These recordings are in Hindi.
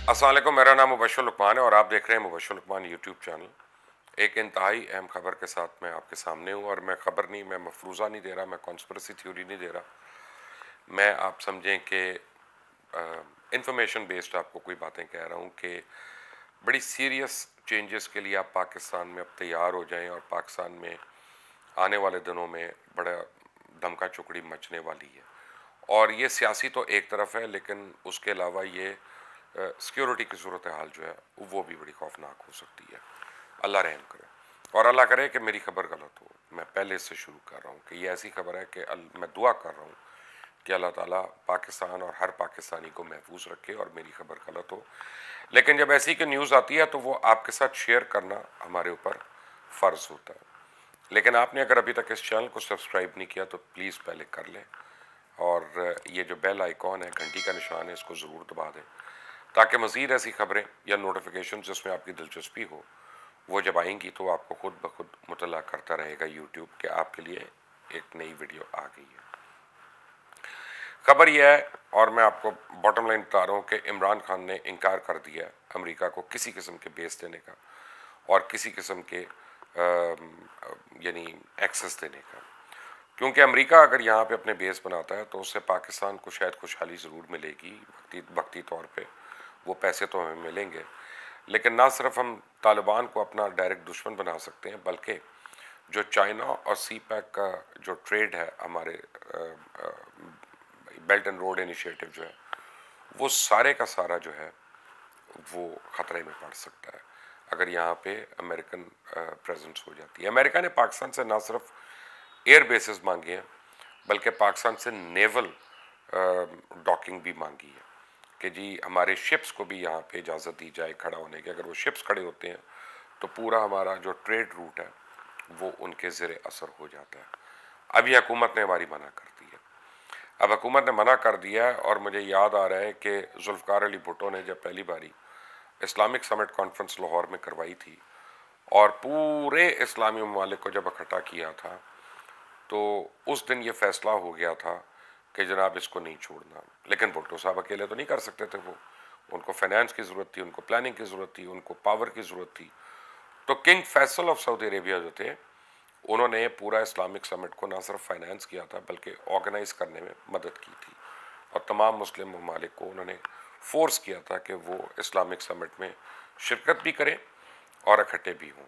अस्सलाम वालेकुम, मेरा नाम मुबश्शिर लुकमान है और आप देख रहे हैं मुबश्शिर लुकमान यूट्यूब चैनल। एक इंतहाई अहम खबर के साथ मैं आपके सामने हूँ और मैं खबर नहीं, मैं मफरूज़ा नहीं दे रहा, मैं कॉन्स्पिरेसी थ्योरी नहीं दे रहा। मैं आप समझें कि इंफॉर्मेशन बेस्ड आपको कोई बातें कह रहा हूँ कि बड़ी सीरियस चेंजेस के लिए आप पाकिस्तान में अब तैयार हो जाएं और पाकिस्तान में आने वाले दिनों में बड़ा दमका चुकड़ी मचने वाली है। और ये सियासी तो एक तरफ है, लेकिन उसके अलावा ये सिक्योरिटी की सूरत हाल जो है वो भी बड़ी खौफनाक हो सकती है। अल्लाह रहम करे और अल्लाह करे कि मेरी खबर गलत हो। मैं पहले से शुरू कर रहा हूँ कि ये ऐसी खबर है कि मैं दुआ कर रहा हूँ कि अल्लाह ताला पाकिस्तान और हर पाकिस्तानी को महफूज रखे और मेरी खबर गलत हो। लेकिन जब ऐसी की न्यूज़ आती है तो वो आपके साथ शेयर करना हमारे ऊपर फ़र्ज़ होता है। लेकिन आपने अगर अभी तक इस चैनल को सब्सक्राइब नहीं किया तो प्लीज़ पहले कर लें और ये जो बेल आइकॉन है, घंटी का निशान है, इसको ज़रूर दबा दें ताकि मज़ीद ऐसी खबरें या नोटिफिकेशन जिसमें आपकी दिलचस्पी हो वो जब आएंगी तो आपको खुद ब खुद मुतला करता रहेगा यूट्यूब कि आपके लिए एक नई वीडियो आ गई है। खबर यह है और मैं आपको बॉटम लाइन बता रहा हूँ कि इमरान खान ने इनकार कर दिया अमेरिका को किसी किस्म के बेस देने का और किसी किस्म के यानी एक्सेस देने का, क्योंकि अमेरिका अगर यहाँ पे अपने बेस बनाता है तो उससे पाकिस्तान को शायद खुशहाली ज़रूर मिलेगी वक्ती तौर पे, वो पैसे तो हमें मिलेंगे, लेकिन ना सिर्फ हम तालिबान को अपना डायरेक्ट दुश्मन बना सकते हैं बल्कि जो चाइना और सी पैक का जो ट्रेड है, हमारे बेल्ट एंड रोड इनिशिएटिव जो है वो सारे का सारा जो है वो ख़तरे में पड़ सकता है अगर यहाँ पे अमेरिकन प्रेजेंस हो जाती है। अमेरिका ने पाकिस्तान से ना सिर्फ एयर बेसिस मांगे हैं बल्कि पाकिस्तान से नेवल डॉकिंग भी मांगी है कि जी हमारे शिप्स को भी यहाँ पे इजाज़त दी जाए खड़ा होने की। अगर वो शिप्स खड़े होते हैं तो पूरा हमारा जो ट्रेड रूट है वो उनके ज़ेरे असर हो जाता है। अभी हुकूमत ने हमारी मना कर दी है। अब हुकूमत ने मना कर दिया है और मुझे याद आ रहा है कि जुल्फ़िकार अली भुट्टो ने जब पहली बारी इस्लामिक समिट कॉन्फ्रेंस लाहौर में करवाई थी और पूरे इस्लामी ममालिक को जब इकट्ठा किया था तो उस दिन ये फैसला हो गया था कि जनाब इसको नहीं छोड़ना। लेकिन भुट्टो साहब अकेले तो नहीं कर सकते थे, वो उनको फाइनेंस की ज़रूरत थी, उनको प्लानिंग की ज़रूरत थी, उनको पावर की ज़रूरत थी। तो King Faisal of Saudi Arabia जो थे उन्होंने पूरा इस्लामिक समिट को ना सिर्फ फाइनेंस किया था बल्कि ऑर्गेनाइज करने में मदद की थी और तमाम मुस्लिम ममालिक को उन्होंने फोर्स किया था कि वो इस्लामिक समिट में शिरकत भी करें और इकट्ठे भी हों।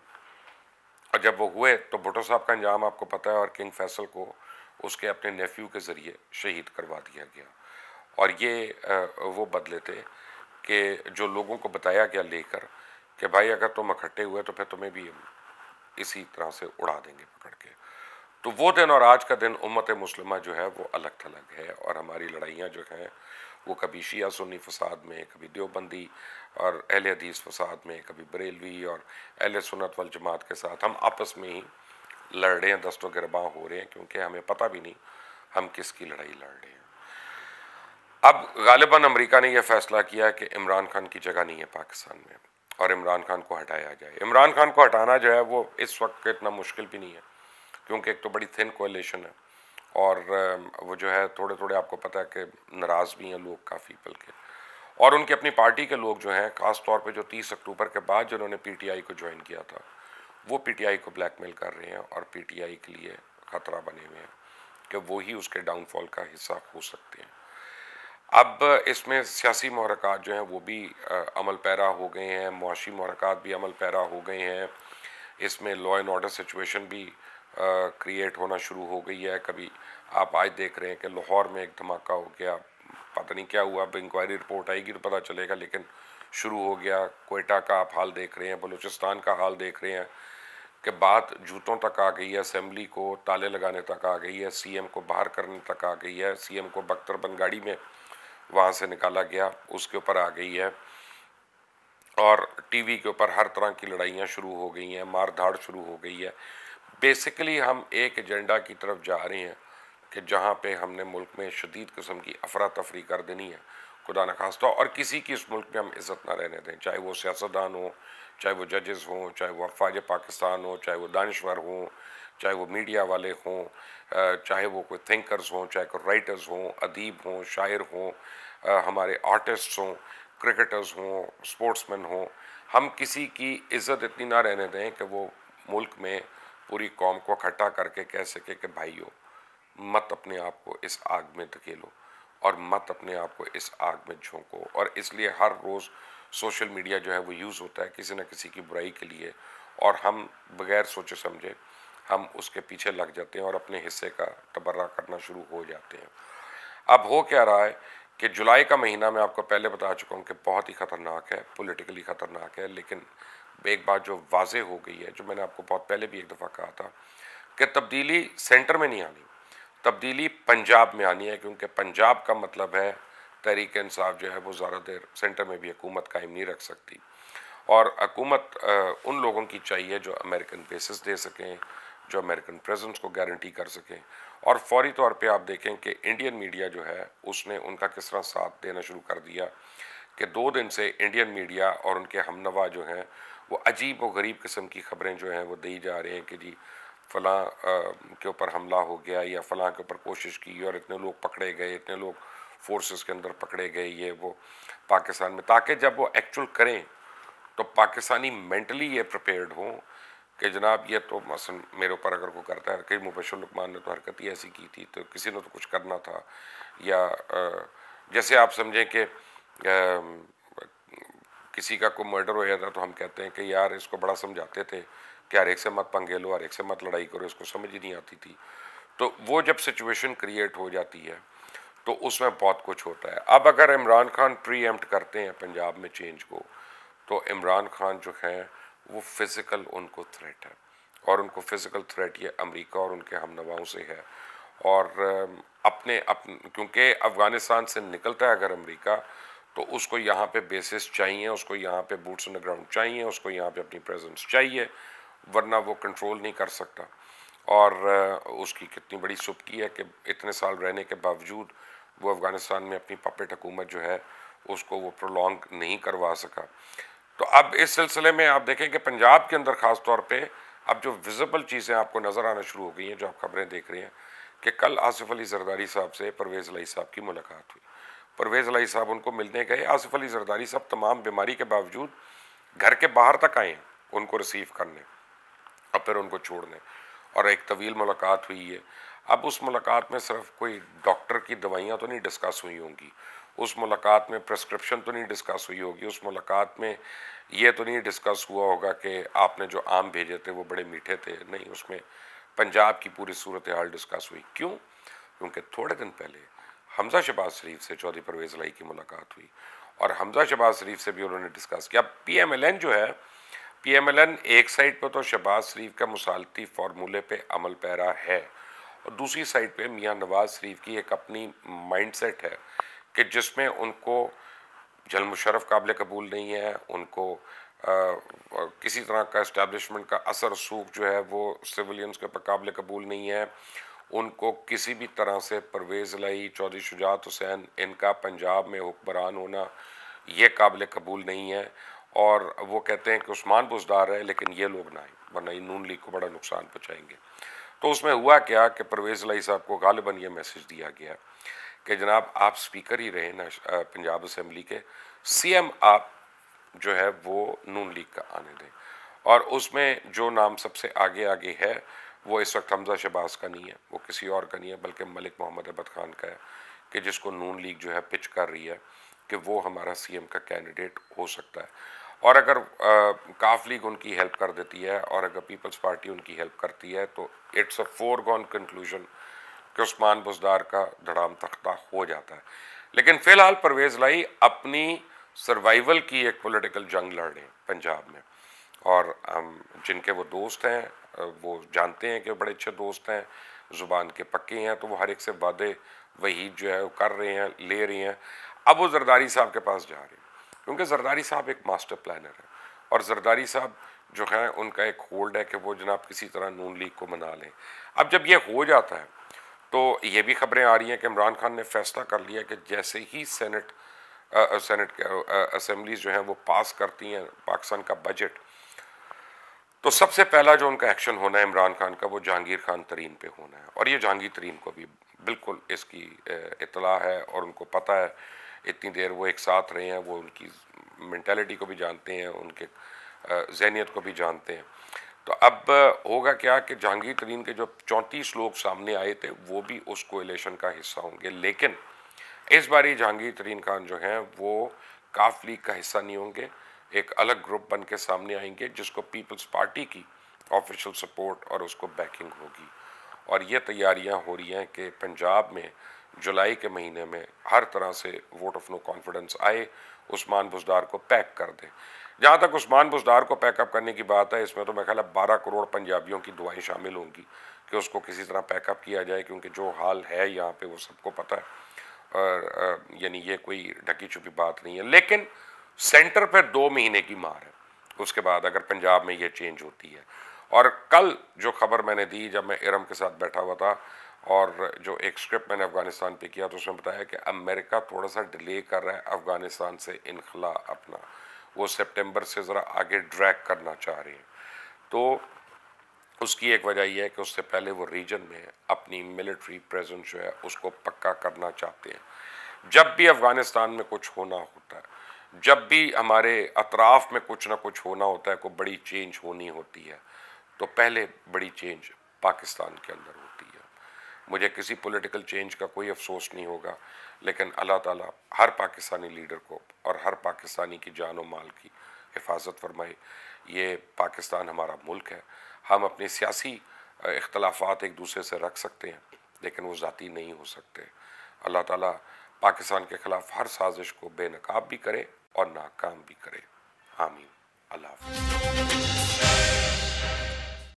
और जब वो हुए तो भुट्टो साहब का अंजाम आपको पता है और किंग फैसल को उसके अपने नेफ्यू के ज़रिए शहीद करवा दिया गया। और ये वो बदले थे कि जो लोगों को बताया गया लेकर कि भाई अगर तुम इकट्ठे हुए तो फिर तुम्हें भी इसी तरह से उड़ा देंगे पकड़ के। तो वो दिन और आज का दिन उम्मत मुस्लिमा जो है वो अलग थलग है और हमारी लड़ाइयाँ जो हैं वो कभी शिया सुन्नी फसाद में, कभी देवबंदी और अहले हदीस फसाद में, कभी बरेलवी और अहले सुन्नत वल जमात के साथ हम आपस में ही लड़ रहे हैं, दस्तों गिरबां हो रहे हैं, क्योंकि हमें पता भी नहीं हम किसकी लड़ाई लड़ रहे हैं। अब गालिबन अमेरिका ने यह फैसला किया कि इमरान खान की जगह नहीं है पाकिस्तान में और इमरान खान को हटाया जाए। इमरान खान को हटाना जो है वो इस वक्त इतना मुश्किल भी नहीं है, क्योंकि एक तो बड़ी थिन कोalition है और वो जो है थोड़े थोड़े आपको पता है कि नाराज़ भी हैं लोग काफ़ी, बल्कि और उनकी अपनी पार्टी के लोग जो हैं ख़ास तौर पे जो 30 अक्टूबर के बाद जिन्होंने पीटीआई को ज्वाइन किया था वो पीटीआई को ब्लैकमेल कर रहे हैं और पीटीआई के लिए ख़तरा बने हुए हैं कि वो ही उसके डाउनफॉल का हिस्सा हो सकते हैं। अब इसमें सियासी महरक़ात जो हैं वो भी अमल पैरा हो गए हैं, मुआशी महरक़ात भी अमल पैरा हो गए हैं। इसमें लॉ एंड ऑर्डर सिचुएशन भी क्रिएट होना शुरू हो गई है। कभी आप आज देख रहे हैं कि लाहौर में एक धमाका हो गया, पता नहीं क्या हुआ, अब इंक्वायरी रिपोर्ट आएगी तो पता चलेगा, लेकिन शुरू हो गया। कोयटा का आप हाल देख रहे हैं, बलूचिस्तान का हाल देख रहे हैं कि बात जूतों तक आ गई है, असेंबली को ताले लगाने तक आ गई है, सीएम को बाहर करने तक आ गई है, सीएम को बख्तरबंद गाड़ी में वहाँ से निकाला गया, उसके ऊपर आ गई है। और टीवी के ऊपर हर तरह की लड़ाइयाँ शुरू हो गई हैं, मार धाड़ शुरू हो गई है। बेसिकली हम एक एजेंडा की तरफ जा रहे हैं कि जहाँ पे हमने मुल्क में शदीद किस्म की अफरा तफरी कर देनी है, खुदा न खास्ता, और किसी की इस मुल्क में हम इज़्ज़त ना रहने दें, चाहे वो सियासतदान हो, चाहे वो जजेस हों, चाहे वो अफवाज पाकिस्तान हो, चाहे वो दानश्वर हों, चाहे वो मीडिया वाले हों, चाहे वो कोई थिंकर्स हों, चाहे कोई राइटर्स हों, अदीब हों, शायर हों, हमारे आर्टिस्ट हों, क्रिकेटर्स हों, स्पोर्ट्समैन हों, हम किसी की इज्जत इतनी ना रहने दें कि वो मुल्क में पूरी कौम को इकट्ठा करके कह सके कि भाइयों मत अपने आप को इस आग में धकेलो और मत अपने आप को इस आग में झोंको। और इसलिए हर रोज़ सोशल मीडिया जो है वो यूज़ होता है किसी न किसी की बुराई के लिए, और हम बगैर सोचे समझे हम उसके पीछे लग जाते हैं और अपने हिस्से का तबर्रा करना शुरू हो जाते हैं। अब हो क्या रहा है कि जुलाई का महीना मैं आपको पहले बता चुका हूँ कि बहुत ही ख़तरनाक है, पॉलिटिकली ख़तरनाक है, लेकिन एक बात जो वाजे हो गई है, जो मैंने आपको बहुत पहले भी एक दफ़ा कहा था कि तब्दीली सेंटर में नहीं आनी, तब्दीली पंजाब में आनी है, क्योंकि पंजाब का मतलब है तहरीक इंसाफ जो है वो ज़्यादा देर सेंटर में भी हुकूमत कायम नहीं रख सकती, और हुकूमत उन लोगों की चाहिए जो अमेरिकन बेसिस दे सकें, जो अमेरिकन प्रेजेंस को गारंटी कर सकें। और फौरी तौर पे आप देखें कि इंडियन मीडिया जो है उसने उनका किस तरह साथ देना शुरू कर दिया कि 2 दिन से इंडियन मीडिया और उनके हमनवा जो हैं वो अजीब व गरीब किस्म की खबरें जो हैं वो दी जा रही हैं कि जी फ़लाँ के ऊपर हमला हो गया या फ़लाँ के ऊपर कोशिश की और इतने लोग पकड़े गए, इतने लोग फोर्सेस के अंदर पकड़े गए, ये वो पाकिस्तान में, ताकि जब वो एक्चुअल करें तो पाकिस्तानी मेंटली ये प्रिपेयर्ड हों कि जनाब ये तो मसलन मेरे ऊपर अगर कोई करता है कि मुबशर लुकमान ने तो हरकत ही ऐसी की थी तो किसी ने तो कुछ करना था, या जैसे आप समझें कि किसी का कोई मर्डर हो जाता तो हम कहते हैं कि यार इसको बड़ा समझाते थे कि हर एक से मत पंगे लो, हर एक से मत लड़ाई करो, इसको समझ ही नहीं आती थी। तो वो जब सिचुएशन क्रिएट हो जाती है तो उसमें बहुत कुछ होता है। अब अगर इमरान खान प्रीएम्प्ट करते हैं पंजाब में चेंज को, तो इमरान खान जो हैं वो फिज़िकल उनको थ्रेट है, और उनको फिज़िकल थ्रेट ये अमेरिका और उनके हमनवाओं से है। और क्योंकि अफ़गानिस्तान से निकलता है अगर अमेरिका, तो उसको यहाँ पे बेसिस चाहिए, उसको यहाँ पे बूट्स ऑन द ग्राउंड चाहिए, उसको यहाँ पे अपनी प्रेजेंस चाहिए, वरना वो कंट्रोल नहीं कर सकता। और उसकी कितनी बड़ी सुबकी है कि इतने साल रहने के बावजूद वो अफ़गानिस्तान में अपनी पपेट हुकूमत जो है उसको वो प्रोलॉन्ग नहीं करवा सका। तो अब इस सिलसिले में आप देखें कि पंजाब के अंदर ख़ास तौर पे अब जो विजिबल चीज़ें आपको नज़र आना शुरू हो गई हैं, जो आप खबरें देख रहे हैं कि कल आसिफ अली जरदारी साहब से परवेज़ इलाही साहब की मुलाकात हुई। परवेज़ इलाही साहब उनको मिलने गए, आसिफ अली जरदारी साहब तमाम बीमारी के बावजूद घर के बाहर तक आए हैं उनको रिसीव करने और फिर उनको छोड़ने, और एक तवील मुलाकात हुई है। अब उस मुलाकात में सिर्फ कोई डॉक्टर की दवाइयाँ तो नहीं डिस्कस हुई होंगी, उस मुलाकात में प्रेस्क्रिप्शन तो नहीं डिस्कस हुई होगी, उस मुलाकात में ये तो नहीं डिस्कस हुआ होगा कि आपने जो आम भेजे थे वो बड़े मीठे थे, नहीं, उसमें पंजाब की पूरी सूरत हाल डिस्कस हुई। क्यों? क्योंकि थोड़े दिन पहले हमजा शहबाज शरीफ से चौधरी परवेज़ इलाही की मुलाकात हुई, और हमजा शहबाज शरीफ से भी उन्होंने डिस्कस किया। अब PMLN जो है, PMLN एक साइड पर तो शहबाज शरीफ का मुसालती फार्मूले पे अमल पैरा है, और दूसरी साइड पे मियाँ नवाज शरीफ की एक अपनी माइंडसेट है कि जिसमें उनको जनरल मुशर्रफ काबिल कबूल नहीं है, उनको किसी तरह का इस्टेब्लिशमेंट का असर सूख जो है वो सिविलियंस के ऊपर काबिल कबूल नहीं है, उनको किसी भी तरह से परवेज़ इलाही, चौधरी शुजात हुसैन, इनका पंजाब में हुक्मरान होना ये काबिल कबूल नहीं है, और वो कहते हैं कि उस्मान बुज़दार है लेकिन ये लोग ना आए वरना ये नून लीग को बड़ा नुकसान पहुँचाएंगे। तो उसमें हुआ क्या कि परवेज़ इलाही साहब को गालिबन ये मैसेज दिया गया कि जनाब आप स्पीकर ही रहे ना पंजाब असम्बली के, CM आप जो है वो नून लीग का आने दें, और उसमें जो नाम सबसे आगे आगे है वो इस वक्त हमजा शहबाज का नहीं है, वो किसी और का नहीं है, बल्कि मलिक मोहम्मद अहमद खान का है, कि जिसको नून लीग जो है पिच कर रही है कि वो हमारा CM का कैंडिडेट हो सकता है। और अगर काफ लीग उनकी हेल्प कर देती है और अगर पीपल्स पार्टी उनकी हेल्प करती है तो इट्स अ फोरगॉन कंक्लूजन कि उस्मान बुज़दार का धड़ाम तख्ता हो जाता है। लेकिन फ़िलहाल परवेज़ इलाही अपनी सर्वाइवल की एक पॉलिटिकल जंग लड़ रहे हैं पंजाब में, और जिनके वो दोस्त हैं वो जानते हैं कि बड़े अच्छे दोस्त हैं, ज़ुबान के पक्के हैं, तो वो हर एक से वादे वही जो है वो कर रहे हैं, ले रहे हैं। अब वो जरदारी साहब के पास जा रहे हैं क्योंकि जरदारी साहब एक मास्टर प्लानर है, और जरदारी साहब जो है उनका एक होल्ड है कि वो जनाब किसी तरह नून लीग को मना लें। अब जब ये हो जाता है तो ये भी खबरें आ रही हैं कि इमरान खान ने फैसला कर लिया कि जैसे ही सेनेट के असेंबलीज जो हैं वो पास करती हैं पाकिस्तान का बजट, तो सबसे पहला जो उनका एक्शन होना है इमरान खान का वो जहांगीर खान तरीन पे होना है। और ये जहांगीर तरीन को भी बिल्कुल इसकी इतला है और उनको पता है इतनी देर वो एक साथ रहे हैं, वो उनकी मेंटालिटी को भी जानते हैं, उनके ज़हनियत को भी जानते हैं। तो अब होगा क्या कि जहांगीर तरीन के जो 34 लोग सामने आए थे वो भी उस कोएलिशन का हिस्सा होंगे, लेकिन इस बारी जहांगीर तरीन खान जो हैं वो काफ लीग का हिस्सा नहीं होंगे, एक अलग ग्रुप बन के सामने आएंगे जिसको पीपल्स पार्टी की ऑफिशियल सपोर्ट और उसको बैकिंग होगी। और ये तैयारियां हो रही हैं कि पंजाब में जुलाई के महीने में हर तरह से वोट ऑफ नो कॉन्फिडेंस आए, उस्मान बुज़दार को पैक कर दें। जहाँ तक उस्मान बुज़दार को पैकअप करने की बात है, इसमें तो मेरा ख्याल है 12 करोड़ पंजाबियों की दुआएं शामिल होंगी कि उसको किसी तरह पैकअप किया जाए, क्योंकि जो हाल है यहाँ पे वो सबको पता है और यानी ये कोई ढकी छुपी बात नहीं है। लेकिन सेंटर पर 2 महीने की मार है, उसके बाद अगर पंजाब में ये चेंज होती है। और कल जो खबर मैंने दी जब मैं इरम के साथ बैठा हुआ था और जो एक स्क्रिप्ट मैंने अफ़गानिस्तान पे किया, तो उसमें बताया कि अमेरिका थोड़ा सा डिले कर रहा है अफ़गानिस्तान से इनखला अपना, वो सितंबर से ज़रा आगे ड्रैग करना चाह रहे हैं। तो उसकी एक वजह यह है कि उससे पहले वो रीजन में अपनी मिलिट्री प्रेजेंस जो है उसको पक्का करना चाहते हैं। जब भी अफ़गानिस्तान में कुछ होना होता है, जब भी हमारे अतराफ़ में कुछ ना कुछ होना होता है, कोई बड़ी चेंज होनी होती है, तो पहले बड़ी चेंज पाकिस्तान के अंदर होती है। मुझे किसी पॉलिटिकल चेंज का कोई अफसोस नहीं होगा, लेकिन अल्लाह ताला हर पाकिस्तानी लीडर को और हर पाकिस्तानी की जान और माल की हिफाजत फरमाए। ये पाकिस्तान हमारा मुल्क है, हम अपने सियासी इख्तलाफात एक दूसरे से रख सकते हैं, लेकिन वो ज़ाती नहीं हो सकते। अल्लाह ताला पाकिस्तान के ख़िलाफ़ हर साजिश को बेनकाब भी करे और नाकाम भी करे। आमीन। अल्लाह हाफ़िज़।